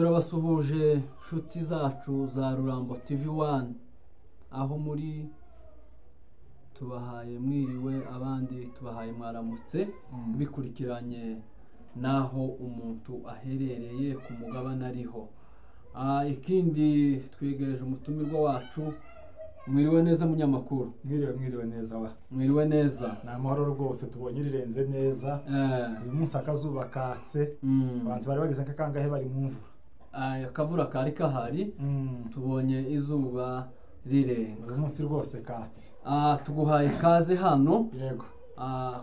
turabasuhuje nshuti zacu za Rurambo TV1 aho muri tubahaye mwiriwe abandi tubahaye mwaramutse bikurikiranye naho umuntu aherereye ku mugabane ariho. Ikindi twegereje umutumirwa wacu. Mwiriwe neza munyamakuru. Mwiriwe neza wa. Mwiriwe neza. Na amahoro rwose tubonye rirenze neza. Uyu munsi akazuba katse. Abantu bari bageze kangahe bari mu mvura. Akavura kari kahari. Tubonye izuba rirenga. Uyu munsi rwose katse. Tuguhaye kaze hano. Yego.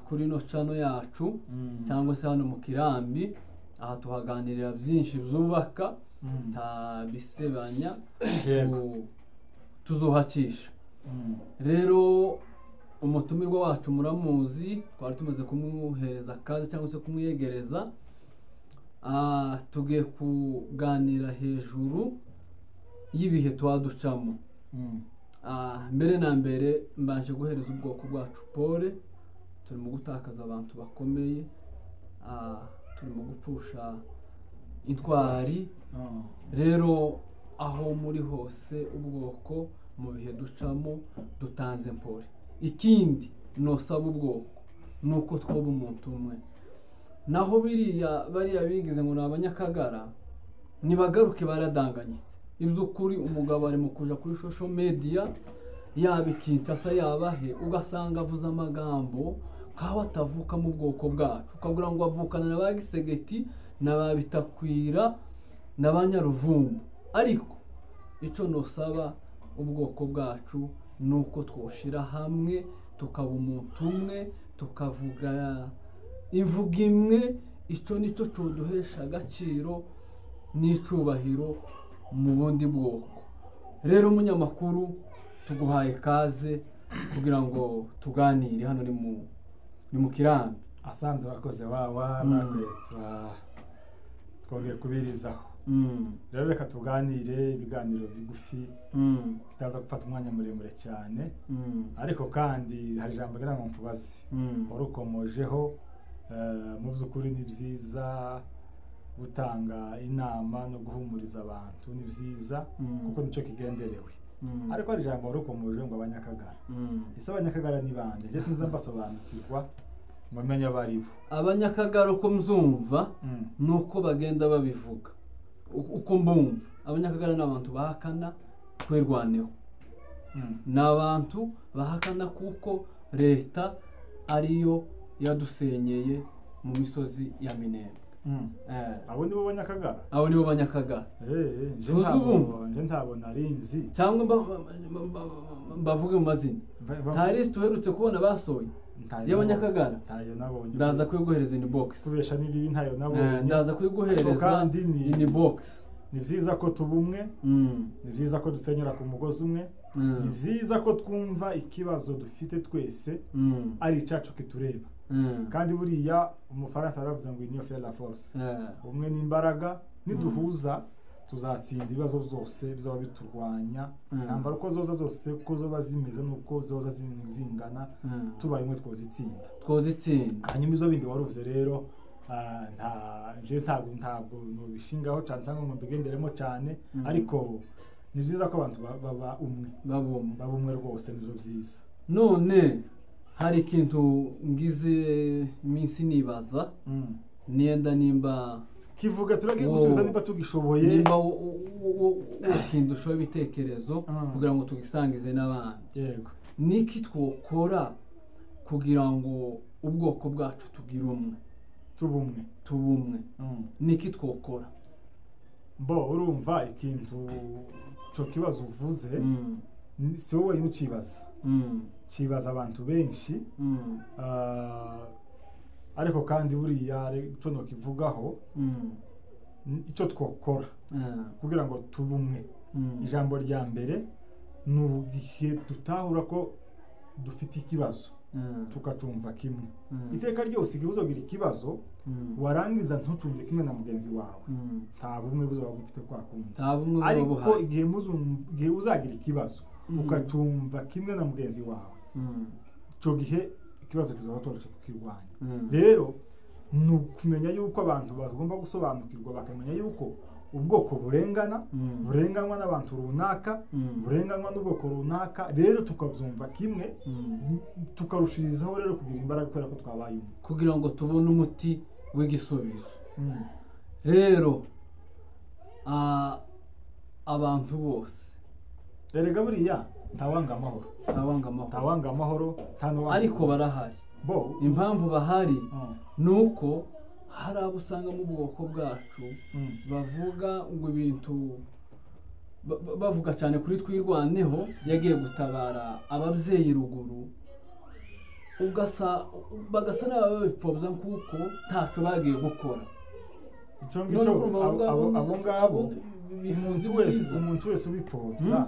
Kuri no channel yacu cyangwa se hano mu Kirambi aha tuhaganirira byinshi byubaka ta bisebanya tuzohakisha. Rero umutumirwa wacu muramuzi twari tumaze kumuhereza kaze cyangwa se kumwiyegereza. Tugiye kuganira hejuru y'ibihe twaducamo. Mbere na mbere mbanje guhereza ubwoko bwacu pole. Turimo gutakaza abantu bakomeye, turimo gupfusha intwari. Rero aho muri hose ubwoko mu bihe ducamo dutanze mpore. Ikindi nosaba ubwoko nuko twoba umuntu umwe. Naho bariya bigize ngo nabanyakagara nibagaruke baradanganyitse. Iby'ukuri umugabo ari mu kuja kuri social media yabikinshasa yabahe ugasanga avuza amagambo kaho atavuka mu bwoko bwacu, ukagura ngo avukana n'abagisegeti n'ababitakwira n'abanyaruvumbu. Ariko ico nosaba ubwoko bwacu nuko twoshira hamwe tukaba umuntu umwe tukavuga imvuga imwe. Ico nico coduhesha agaciro n'icubahiro mu bundi bwoko. Rero munyamakuru tuguhaye kaze kugira ngo tuganire hano ni mu Kirambi. Asanzwe akoze wawa nakwe twongeye kubirizaho. Rero reka tuganire ibiganiro bigufi kitaza gufata umwanya muremure cyane. Ariko kandi hari ijambo ngira ngo mpubaze warukomojeho mu by'ukuri ni byiza gutanga inama no guhumuriza abantu ni byiza kuko nico kigenderewe. Ariko hari ijambo warukomoje ngo abanyakagara. Ese abanyakagara ni bande? Je sinza mbasobanukirwa mumenya baribo. Abanyakagara uko mzumva nuko bagenda babivuga. Uko mbumva abanyakagara n'abantu bahakana kwirwaneho. N'abantu bahakana kuko leta ariyo yadusenyeye mu misozi ya Minembwe. Abo nibo banyakagara. Abo nibo banyakagara. Je ntabona arinzi. Cyangwa bavuge mu mazina. Tarisi tuherutse kubona basoye. Y'abanyakagara. Ntayo nabonye. Ndaza kwiguhereza inbox. Kubesha nibibi ntayo nabonye. Ndaza kwiguhereza inbox. Ni byiza ko tubumwe. Ni byiza ko dusenyera ku mugozi umwe. Ni byiza ko twumva ikibazo dufite twese ari icacu kitureba. Kandi buriya umufaransa aravuze ngo union fait la force. Umwe n'imbaraga niduhuza tuzatsinda ibibazo byose bizaba biturwanya. Nambara uko zoza zose uko zoba zimeze nuko zoza zingana tubaye umwe twozitsinda. Hanyuma izo bindi waruvuze rero ntabwo nubishingaho cyane cyangwa ngo mbigenderemo cyane. Ariko ni byiza ko abantu baba umwe rwose nibyo byiza. None hari ikintu ngize iminsi nibaza nienda nimba kivuga turagiye gusubiza nimba tugishoboye nimba ikintu ushoboye ibitekerezo kugira ngo tugisangize n'abandi. Yego. Niki twokora kugira ngo ubwoko bwacu tugire umwe tubumwe niki twokora? Urumva ikintu cyo kibazo uvuze si wowe wenyine ukibaza. Kibaza abantu benshi. Ariko kandi buriya cyo no kivugaho icyo twokora kugira ngo tubumwe. Ijambo rya mbere nugihe dutahura ko dufite ikibazo tukacumva kimwe. Iteka ryose igihe uzogira ikibazo warangiza ntucumve kimwe na mugenzi wawe nta bumwe buzaba bufite kwa kundi. Ariko igihe uzagira ikibazo ukacumva kimwe na mugenzi wawe cyo gihe ikibazo kizaba toroshe kukirwanya. Rero nukumenya yuko abantu bagomba gusobanukirwa bakamenya yuko ubwoko burengana burenganwa n'abantu runaka burenganwa n'ubwoko runaka rero tukabyumva kimwe tukarushirizaho rero kugira imbaraga kubera ko twabaye umwe kugira ngo tubone umuti w'igisubizo rero abantu bose erega buriya ntawanga amahoro ariko barahari impamvu bahari ni uko hari abo usanga mu bwoko bwacu bavuga ngo ibintu bavuga cyane kuri Twirwaneho yagiye gutabara ababyeyi ruguru bagasa n'ababipfobya kuko ntacyo bagiye gukora abo ngabo umuntu wese ubipfobya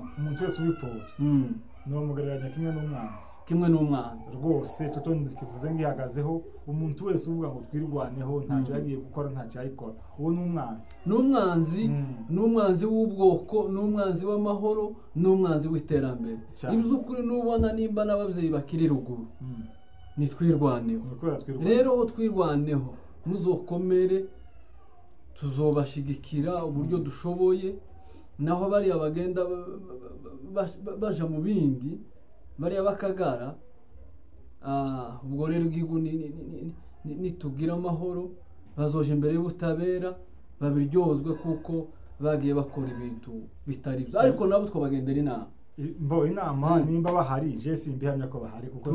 ni umugereranya kimwe n'umwanzi rwose cyo kivuze ngihagazeho umuntu wese uvuga ngo Twirwaneho ntacyo yagiye gukora ntacyo yayikora uwo ni umwanzi w'ubwoko ni umwanzi w'amahoro ni umwanzi w'iterambere iby'ukuri n'ubona nimba n'ababyeyi bakiri ruguru ni Twirwaneho rero aho Twirwaneho muzokomere tuzobashigikira uburyo dushoboye naho bariya bagenda baja mu bindi bariya bakagara ubwo rero igihugu nitugira amahoro bazoje imbere y'ubutabera babiryozwe kuko bagiye bakora ibintu bitari byo ariko nabo twabagendera inama nimba bahari je simbihamya ko bahari kuko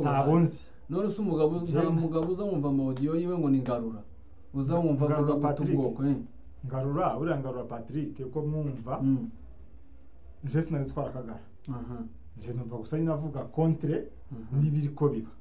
ntabonzi none se umugabo uza wumva amaudio yiwe ngo ni Ngarura uza wumva avuga ubwoko Ngarura Patrick ko mwumva je sinari twarakagara je numva gusa inavuga contre nibiri ko biba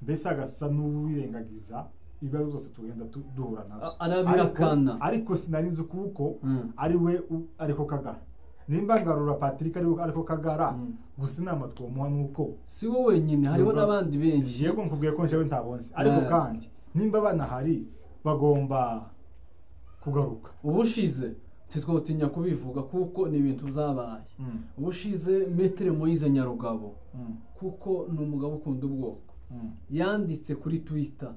mbese agasa n'uwirengagiza ibibazo byose tugenda duhura nazo arabihakana ariko sinarize kuko ari we ariko kagara nimba Ngarura Patrick ariko kagara gusa inama twomuha nuko si wowe wenyine hariho n'abandi benshi yego nkubwiye ko njewe ntabonse ariko kandi nimba banahari bagomba kugaruka ubushize titwotinya kubivuga kuko ni ibintu zabaye ubushize Maître Moise Nyarugabo kuko ni umugabo ukunda ubwoko yanditse kuri Twitter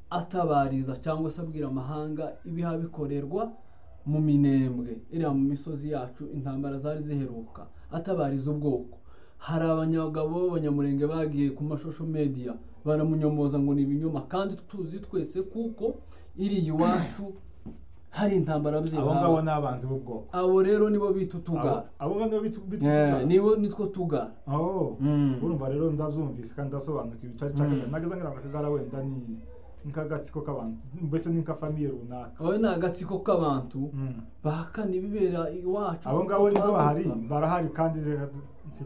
atabariza cyangwa se abwira amahanga ibiha bikorerwa mu Minembwe iri mu misozi yacu intambara zari ziheruka atabariza ubwoko hari abanyagabo b'abanyamurenge bagiye ku mashosho media baramunyomoza ngo ni ibinyoma kandi tuzi twese kuko iri iwacu hari intambara abo ngabo n'abanzi b'ubwoko abo rero nibo bitutugara abo ngabo bitutugara nibo nitwo tugara urumva rero ndabyumvise kandi ndasobanukiwe icari cyakagara nageze ngira akagara wenda ni nk'agatsiko k'abantu mbese ni nka famille runaka aho ni agatsiko k'abantu bahakana ibibera iwacu abo ngabo nibo barahari kandi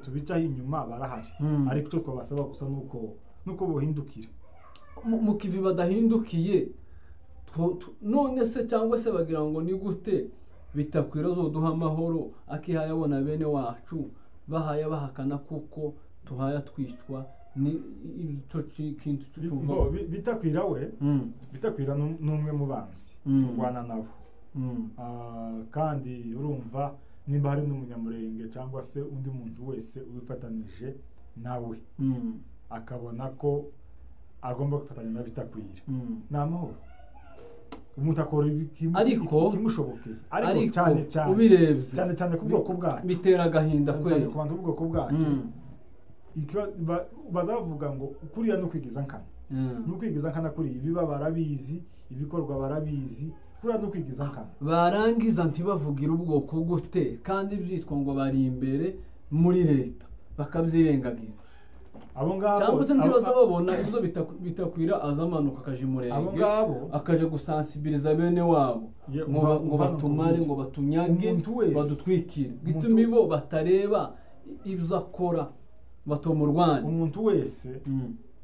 tubicaho inyuma barahari ariko icyo twabasaba gusa nuko bohindukira mu kivi badahindukiye none se cyangwa se bagira ngo ni gute bitakwira zoduha amahoro akihaya abona bene wacu bahaya bahakana kuko tuhaya twicwa ni ico kintu cyumva bitakwira n'umwe mu banzi turwana nabo kandi urumva nimba hari n'umunyamurenge cyangwa se undi muntu wese ubifatanije nawe akabona ko agomba gufatanya na bitakwira n'amahoro umuntu akora ikimushobokeye ariko cyane ubirebye cyane ku bwoko bwacu bitera agahinda cyane ku bantu b'ubwoko bwacu bazavuga ngo kuriya no kwigiza nkana no kwigiza nkana kuri ibiba barabizi ibikorwa barabizi kuriya no kwigiza nkana barangiza ntibavugira ubwoko gute kandi byitwa ngo bari imbere muri leta bakabyirengagiza abo ngabo cyangwa se ntibaza babona ibyo bitakwira azamanuka akaje murenge akaje gusansibiriza bene wabo ngo batumare ngo batunyage badutwikire gituma ibo batareba ibyo akora batomurwanya umuntu wese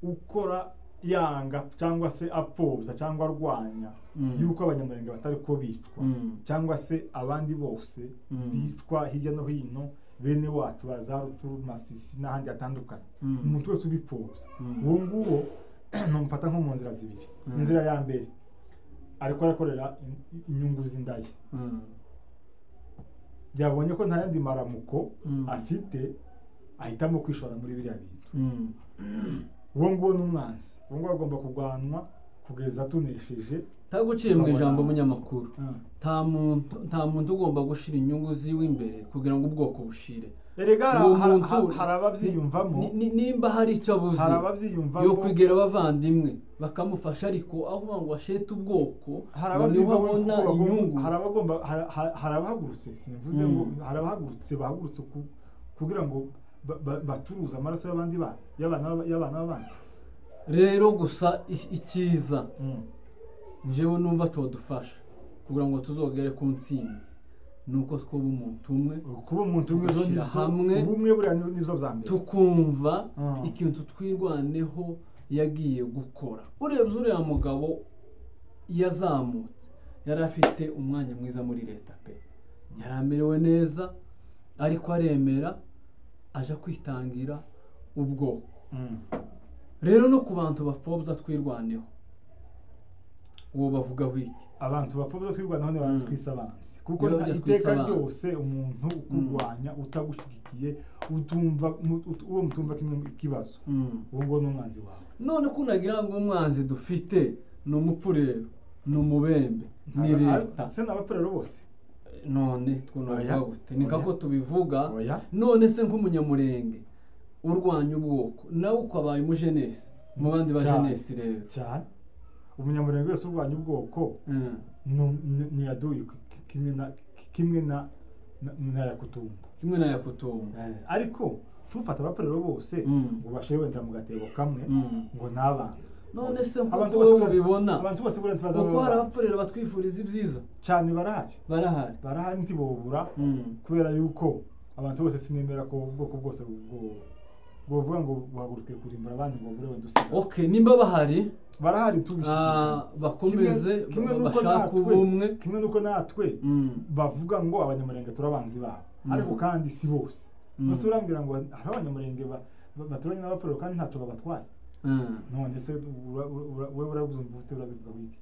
ukora yanga cyangwa se apfobya cyangwa arwanya yuko abanyamurenge batari ko bicwa cyangwa se abandi bose bicwa hirya no hino bene wacu bazarucuru Masisi n'ahandi hatandukanye umuntu wese ubipfobya uwo nguwo numufata nko mu nzira zibiri inzira ya mbere ariko arakorera inyungu z'indaye byabonye ko nta yandi maramuko afite ahitamo kwishora muri biriya bintu uwo nguwo n'umwanzi uwo nguwo agomba kurwanwa kugeza tunesheje taguciye mu ijambo munyamakuru nta muntu ugomba gushira inyungu ziwe imbere kugira ngo ubwoko bushire. Erega harabavyiyumvamo nimba hari icyo abuze yo kwigera abavandimwe bakamufasha, ariko aho ngo ashete ubwoko harabavyiyumvamo inyungu, harabahagurutse simvuze ngo bahagurutse kugira ngo bacuruza amaraso y'abandi y'abana b'abandi. Rero gusa icyiza njyewe numva codufasha kugira ngo tuzogere ku ntsinzi nuko twuba umuntu umwe, kuba umuntu umwe hamwe ubumwe buriya nibyo bya mbere, tukumva ikintu twirwaneho yagiye gukora. Urebye uriya mugabo yazamutse yari afite umwanya mwiza muri leta pe, yari amerewe neza, ariko aremera aja kwitangira ubwoko. Rero no ku bantu bapfobya twirwaneho uwo bavugaho iki? Abantu bapfobya twirwaneho ne baje kwisabanza, kuko iteka ryose umuntu ukurwanya utagushigikiye uwo mutumva kimwe ikibazo uwo ngo n'umwanzi wawe. None kunagira ngo umwanzi dufite ni umupfurero, ni umubembe, ni leta. Se n'abapfurero bose none twunavuga gute? Ni kako tubivuga. None se nk'umunyamurenge urwanya ubwoko nawe ukabaye umujenesi mu bandi bajenesi. Rero cyane umunyamurenge wese urwanya ubwoko ni yaduye kimwe na yakutumba, ariko tufata abapfurero bose ngo bashe wenda mu gatebo kamwe ngo nabanze. None se abantu bose bibona abantu bose buri ntibaza ko hari abapfurero batwifuriza ibyiza cyane, barahari ntibobura, kubera yuko abantu bose sinemera ko ubwoko bwose bovuga ngo buhaguruke kurimbura abandi ngo bure wenda usiga. Okay, nimba barahari tubishikira bakomeze bashaka ubumwe, kimwe nuko natwe bavuga ngo abanyamurenge turabanzi babo, ariko kandi si bose. Bose urambwira ngo hari abanyamurenge baturanye n'abapfurero kandi ntacyo babatwaye. None se we urabuzumva ute, urabivuga wiki?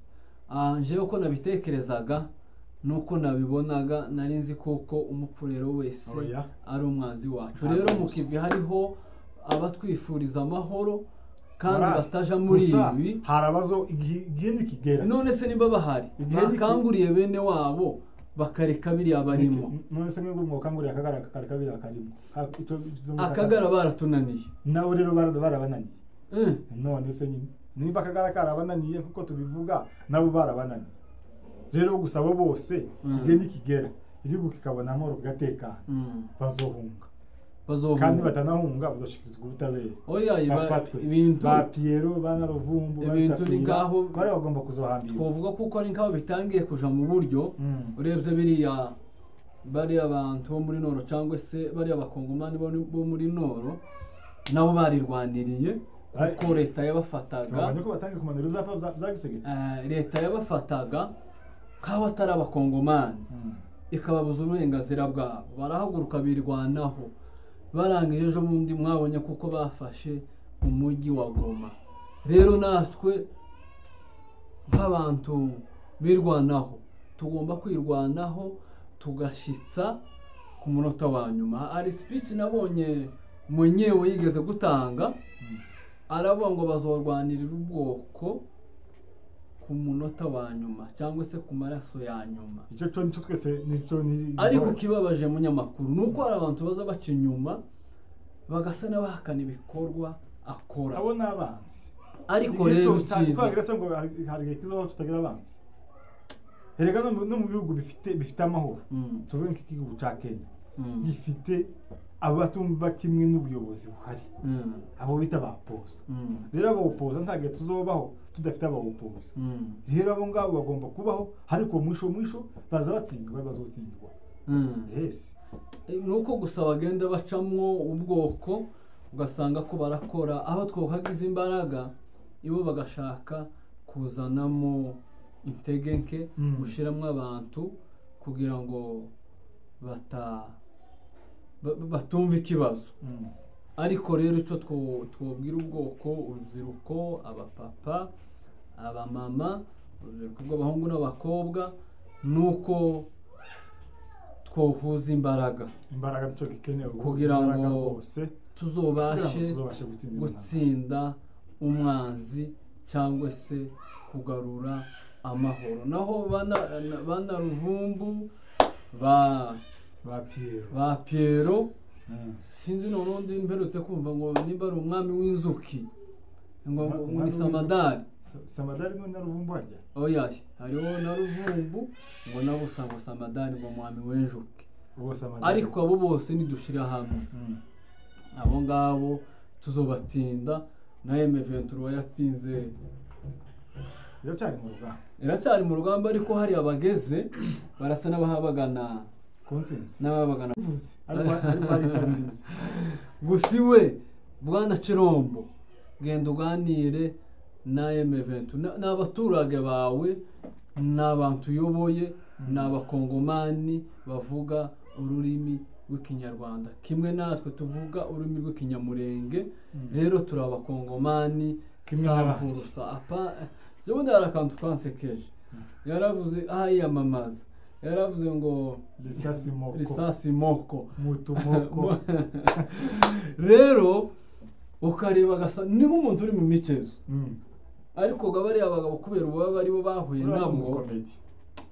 Njewe ko nabitekerezaga nuko nabibonaga nari nzi koko umupfurero wese ari umwanzi wacu. Rero mu kivi hariho abatwifuriza amahoro kandi bataja muri ibi, harabazo igihe nikigera. None se nimba bahari bakanguriye bene wabo bakareka biri abarimo. None se ngo mwokanguriye akareka biri akarimo, akagara baratunaniye nawe rero barabananiye. None se nimba akagara karabananiye kuko tubivuga nabo barabananiye. Rero gusaba bose igihe nikigera igihugu kikabona amahoro kigatekana bazohunga, kandi batanahunga bazashikirizwa ubutabera. Ibintu ba Piero bana Ruvumbu ibintu ni ngaho bari bagomba kuzohambira. Kuvuga kuko ari ngaho bitangiye kuja mu buryo urebye biriya bari abantu bo muri Noro cyangwa se bari abakongomani bo muri Noro nabo barirwaniriye kuko leta yabafataga, niko batangiye kumanira uzapa zagisegete. Leta yabafataga kaho atari abakongomani ikababuza uburenganzira bwabo, barahaguruka birwanaho. Barangije ejo bundi mwabonye kuko bafashe umujyi wa Goma. Rero natwe nk'abantu birwanaho tugomba kwirwanaho tugashitsa ku munota wa nyuma. Hari speech nabonye mwenyewe yigeze gutanga, aravuga ngo bazorwanirira ubwoko ku munota wa nyuma cyangwa se ku maraso ya nyuma. Icyo nico twese nico ni, ariko kibabaje munyamakuru nuko hari abantu baza baca inyuma bagasa n'abahakana ibikorwa akora. Abo nabanzi. Ariko rero cyiza kwagirasa ngo hari kizo tutagira abanzi. Erega no mu bihugu bifite amahoro. Tuvuge nk'igihugu ca Kenya gifite abatumva kimwe n'ubuyobozi buhari, abo bita abapoza. Rero abapoza ntage tuzobaho tudafite abapoza. Rero abo ngabo bagomba kubaho, ariko mwisho baza batsindwa, bazotsindwa. Yes, nuko gusa bagenda bacamwo ubwoko ugasanga ko barakora aho twokagize imbaraga, ibo bagashaka kuzanamo integenke gushiramwe abantu kugira ngo batumva ikibazo. Ariko rero icyo twobwira ubwoko, urubyiruko, abapapa, abamama, urubyiruko rw'abahungu n'abakobwa, nuko twohuza imbaraga nicyo gikenewe kugira ngo tuzobashe gutsinda umwanzi cyangwa se kugarura amahoro. Naho bana Ruvumbu ba Piero sinzi n'urundi mperutse kumva ngo nimba ari umwami w'inzuki ngo ni Samadari. Samadari no na Ruvumbu harya? Oya, hariho na Ruvumbu ngo nabo usanga Samadari ngo mwami w'inzuki. Ariko abo bose nidushira hamwe abo ngabo tuzobatsinda. Na M23 yatsinze iracyari mu rugamba ariko hari abageze barasa n'abahabagana konsensi n'ababagana ari gusiwe bwana Chirombo genda uganire na M23 n'abaturage bawe n'abantu uyoboye n'abakongomani bavuga ururimi rw'ikinyarwanda kimwe natwe tuvuga ururimi rw'ikinyamurenge. Rero turi abakongomani sampurusa apa jobundi arakantu twansekeje yaravuze yiyamamaza yaravuze ngo risasi moko mutu moko. Rero ukareba gasa ni nk'umuntu uri mu micezo ariko gabari abagabo kubera ububabare aribo bahuye nabo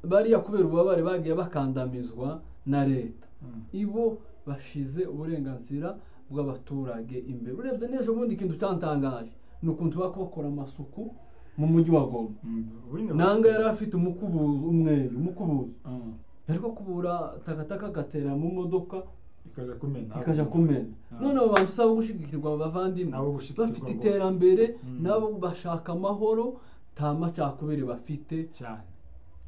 bariya kubera ububabare bagiye bakandamizwa na leta ibo bashize uburenganzira bw'abaturage imbere. Urebye neza ubundi ikintu cyantangaje ni ukuntu bakora amasuku mu mujyi wa Goma. Nanga yari afite umukubuzo ariko kubura takataka gatera mu modoka ikaja kumena. None abo bantu usaba gushigikirwa abavandimwe bafite iterambere nabo bashaka amahoro nta macakubiri bafite cyane.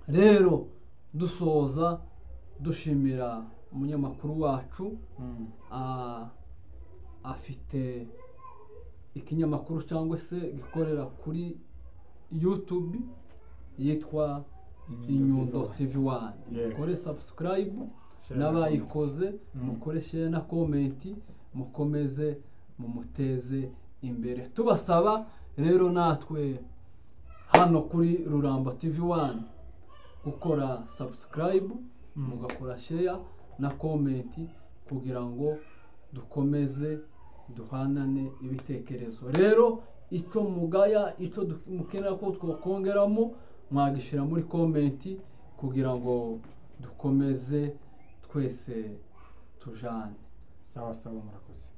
Rero dusoza dushimira umunyamakuru wacu afite ikinyamakuru cyangwa se gikorera kuri YouTube yitwa Inyundo TV1. Kore subscribe n'abayikoze mukore share na comment mukomeze mumuteze imbere. Tubasaba rero natwe hano kuri Ruramba TV1 gukora subscribe mugakora share na comment kugira ngo dukomeze duhanane ibitekerezo. Rero icyo mugaya icyo mukenera ko twokongeramo mwagishira muri comment kugira ngo dukomeze twese tujane. Sawa murakoze.